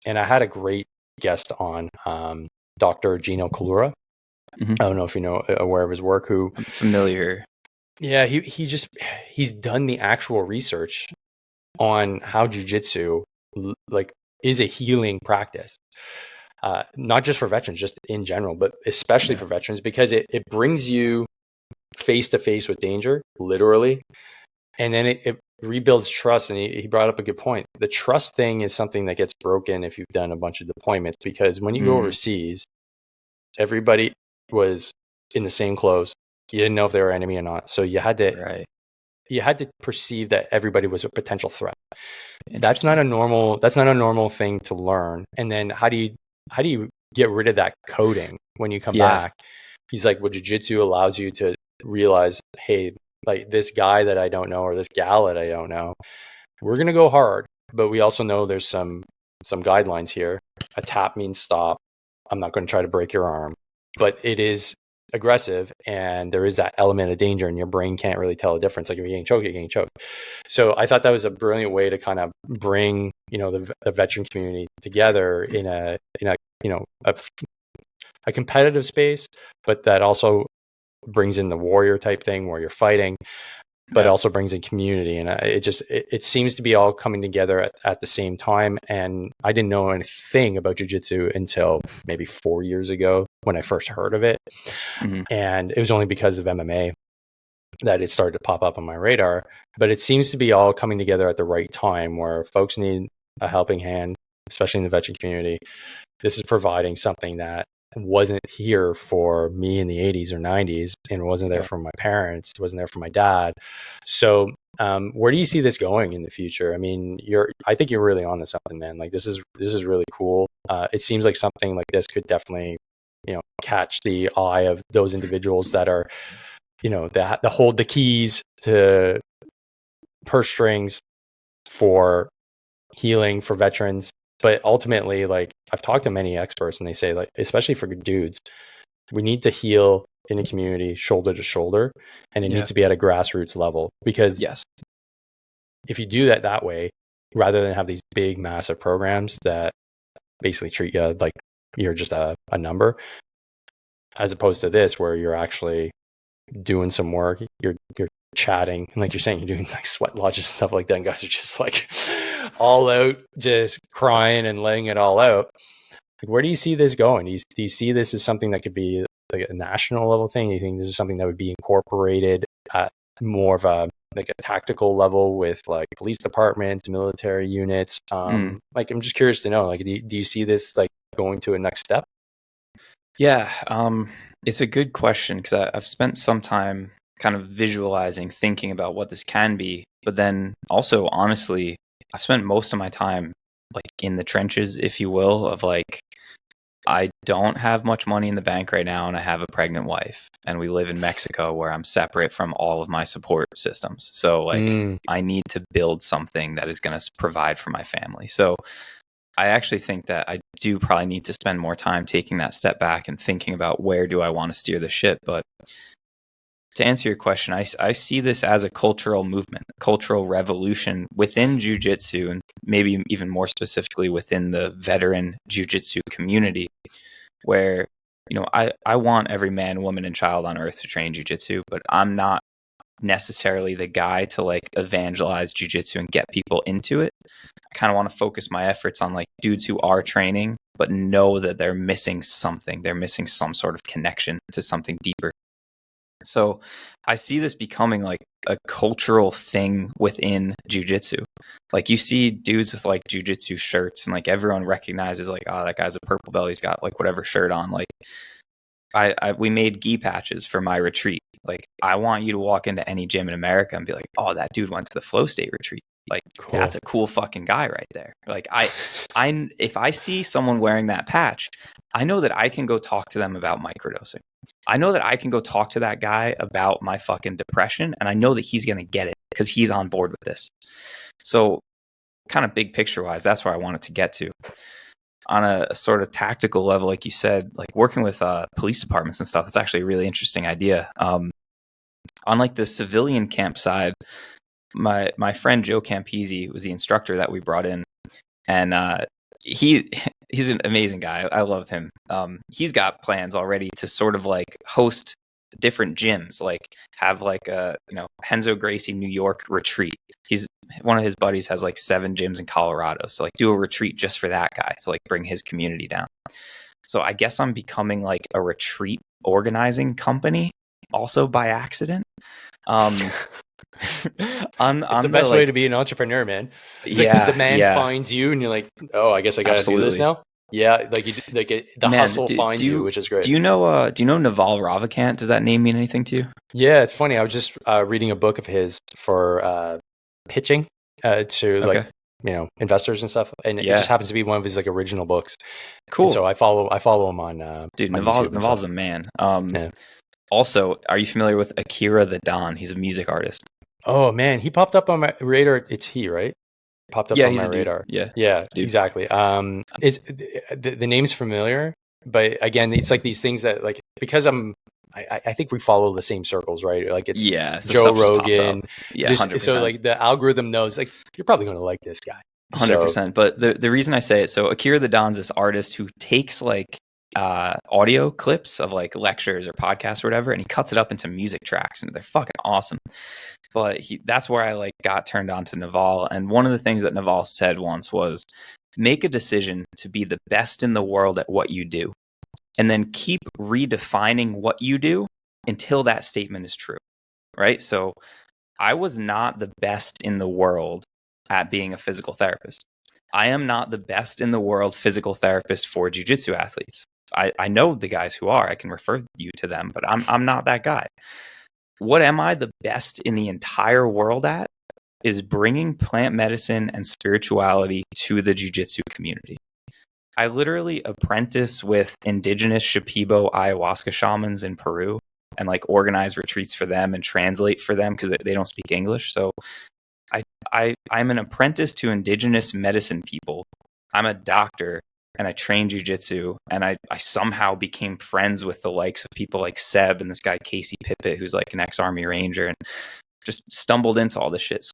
And I had a great guest on, Dr. Gino Kalura. Mm-hmm. I don't know if you know, aware of his work. Who I'm familiar. Yeah, he's done the actual research on how jujitsu like is a healing practice, not just for veterans, just in general, but especially for veterans, because it brings you face to face with danger, literally, and then it rebuilds trust. And he brought up a good point. The trust thing is something that gets broken if you've done a bunch of deployments, because when you go overseas, everybody was in the same clothes. You didn't know if they were enemy or not, so you had to perceive that everybody was a potential threat. That's not a normal thing to learn. And then how do you get rid of that coding when you come back? He's like, well, jiu-jitsu allows you to realize, hey, like this guy that I don't know, or this gal that I don't know, we're gonna go hard, but we also know there's some guidelines here. A tap means stop. I'm not going to try to break your arm, but it is aggressive, and there is that element of danger, and your brain can't really tell the difference. Like if you're getting choked, you're getting choked. So I thought that was a brilliant way to kind of bring, the veteran community together in a competitive space, but that also brings in the warrior type thing where you're fighting, but also brings in community. And it seems to be all coming together at the same time. And I didn't know anything about jiu-jitsu until maybe 4 years ago when I first heard of it. And it was only because of MMA that it started to pop up on my radar. But it seems to be all coming together at the right time, where folks need a helping hand, especially in the veteran community. This is providing something that wasn't here for me in the 80s or 90s, and wasn't there for my parents, wasn't there for my dad. So where do you see this going in the future? I mean, I think you're really onto something, man. Like this is really cool. It seems like something like this could definitely, catch the eye of those individuals that are, that hold the keys to purse strings for healing for veterans. But ultimately, like I've talked to many experts, and they say, like, especially for dudes, we need to heal in a community shoulder to shoulder, and it needs to be at a grassroots level. Because if you do that way, rather than have these big, massive programs that basically treat you like you're just a number, as opposed to this, where you're actually doing some work, you're chatting, and like you're saying, you're doing like sweat lodges and stuff like that, and guys are just like all out, just crying and letting it all out. Like, where do you see this going? Do you see this as something that could be like a national level thing? Do you think this is something that would be incorporated at more of a tactical level with like police departments, military units? Like, I'm just curious to know, like, do you see this like going to a next step? It's a good question, because I've spent some time kind of visualizing, thinking about what this can be. But then also, honestly, I've spent most of my time like in the trenches, if you will, of like, I don't have much money in the bank right now, and I have a pregnant wife, and we live in Mexico, where I'm separate from all of my support systems. So like I need to build something that is going to provide for my family. So I actually think that I do probably need to spend more time taking that step back and thinking about where do I want to steer the ship. But to answer your question, I see this as a cultural movement, cultural revolution within jiu-jitsu, and maybe even more specifically within the veteran jiu-jitsu community, where, I want every man, woman, and child on earth to train jiu-jitsu, but I'm not necessarily the guy to like evangelize jiu-jitsu and get people into it. I kind of want to focus my efforts on like dudes who are training, but know that they're missing something. They're missing some sort of connection to something deeper. So I see this becoming like a cultural thing within jiu-jitsu. Like you see dudes with like jiu-jitsu shirts, and like everyone recognizes like, oh, that guy's a purple belt. He's got like whatever shirt on. Like we made gi patches for my retreat. Like I want you to walk into any gym in America and be like, oh, that dude went to the Flow State retreat. Like that's a cool fucking guy right there. Like if I see someone wearing that patch, I know that I can go talk to them about microdosing. I know that I can go talk to that guy about my fucking depression, and I know that he's going to get it because he's on board with this. So kind of big picture wise, that's where I wanted to get to. On a sort of tactical level, like you said, like working with police departments and stuff, it's actually a really interesting idea. On like the civilian camp side, my friend Joe Campisi was the instructor that we brought in, and he's an amazing guy. I love him. He's got plans already to sort of like host different gyms, like have like a Henzo Gracie New York retreat. He's one of his buddies has like 7 gyms in Colorado, so like do a retreat just for that guy to like bring his community down. So I guess I'm becoming like a retreat organizing company also by accident. It's the best way to be an entrepreneur, man. It's like the man finds you, and you're like, oh, I guess I got to do this now. Yeah, like the hustle finds you, which is great. Do you know Naval Ravikant? Does that name mean anything to you? Yeah, it's funny. I was just reading a book of his for pitching to like investors and stuff, and it just happens to be one of his like original books. Cool. And so I follow him on dude. Naval's the man. Also, are you familiar with Akira the Don? He's a music artist. Oh man, he popped up on my radar. It's he, right? Popped up on my radar. Yeah, exactly. It's the name's familiar, but again, it's like these things that like because I think we follow the same circles, right? Like it's Joe Rogan. Yeah, 100%. So like the algorithm knows like you're probably going to like this guy. 100%. But the reason I say it, so Akira the Don's this artist who takes like audio clips of like lectures or podcasts or whatever, and he cuts it up into music tracks, and they're fucking awesome. But that's where I like got turned on to Naval. And one of the things that Naval said once was, make a decision to be the best in the world at what you do, and then keep redefining what you do until that statement is true. Right? So I was not the best in the world at being a physical therapist. I am not the best in the world physical therapist for jiu-jitsu athletes. I know the guys who are. I can refer you to them, but I'm not that guy. What am I the best in the entire world at is bringing plant medicine and spirituality to the jiu-jitsu community. I literally apprentice with indigenous Shipibo ayahuasca shamans in Peru and like organize retreats for them and translate for them because they don't speak English. So I'm an apprentice to indigenous medicine people. I'm a doctor and I train jiu-jitsu, and I somehow became friends with the likes of people like Seb and this guy Casey Pippett, who's like an ex-Army Ranger, and just stumbled into all this shit. So